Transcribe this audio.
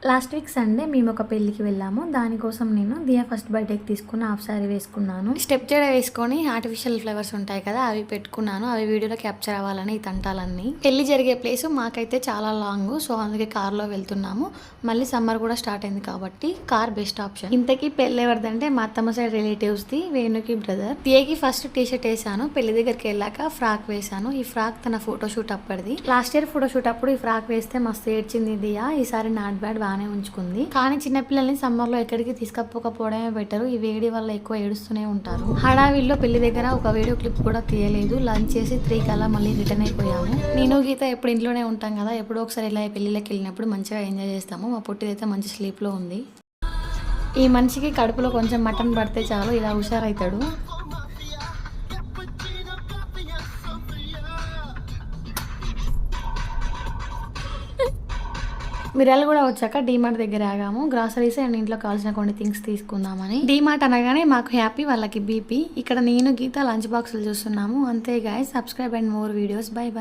Last week Sunday మేము ఒక పెళ్ళికి వెళ్ళాము. దానికోసం నేను దియా ఫస్ట్ బర్త్డేకి తీసుకున్న హాఫ్ శారీ వేసుకున్నాను. స్టెప్ జడ వేసుకొని ఆర్టిఫిషియల్ ఫ్లవర్స్ ఉంటాయి కదా, అవి పెట్టుకున్నాను. అవి వీడియోలో క్యాప్చర్ అవ్వాలని ఈ తంటాలన్నీ. పెళ్లి జరిగే ప్లేస్ మాకైతే చాలా లాంగ్, సో అందుకే కార్లో వెళ్తున్నాము. మళ్ళీ సమ్మర్ కూడా స్టార్ట్ అయింది కాబట్టి కార్ బెస్ట్ ఆప్షన్. ఇంతకీ పెళ్ళి ఎవరిదంటే మా అత్తమ్మ సైడ్ రిలేటివ్స్ది, వేణుకి బ్రదర్. దియాకి ఫస్ట్ టీషర్ట్ వేసాను. పెళ్లి దగ్గరికి వెళ్ళాక ఫ్రాక్ వేసాను. ఈ ఫ్రాక్ తన ఫోటోషూట్ అప్పటిది. లాస్ట్ ఇయర్ ఫోటోషూట్ అప్పుడు ఈ ఫ్రాక్ వేస్తే మస్తు ఏడ్చింది దియా. ఈసారి నాట్ బ్యాడ్ బాగానే ఉంచుకుంది. కానీ చిన్నపిల్లల్ని సమ్మర్ లో ఎక్కడికి తీసుకపోకపోవడమే బెటర్. ఈ వేడి వల్ల ఎక్కువ ఏడుస్తూనే ఉంటారు. హడావిల్లో పెళ్లి దగ్గర ఒక వీడియో క్లిప్ కూడా తీయలేదు. లంచ్ చేసి 3 కల్లా మళ్ళీ రిటర్న్ అయిపోయాము. నేను గీత ఎప్పుడు ఇంట్లోనే ఉంటాం కదా, ఎప్పుడో ఒకసారి ఇలా పెళ్లిళ్ళకి వెళ్ళినప్పుడు మంచిగా ఎంజాయ్ చేస్తాము. మా పుట్టిదైతే మంచి స్లీప్ లో ఉంది. ఈ మనిషికి కడుపులో కొంచెం మటన్ పడితే చాలు ఇలా హుషారైతాడు. మిర్యాలు కూడా వచ్చాక డీమార్ట్ దగ్గర ఆగాము. గ్రాసరీస్ అండ్ ఇంట్లో కావాల్సిన కొన్ని థింగ్స్ తీసుకుందామని. డీమార్ట్ అనగానే మాకు హ్యాపీ, వాళ్ళకి బీపీ. ఇక్కడ నేను గీత లంచ్ బాక్సులు చూస్తున్నాము. అంతే guys, subscribe and more videos. By by.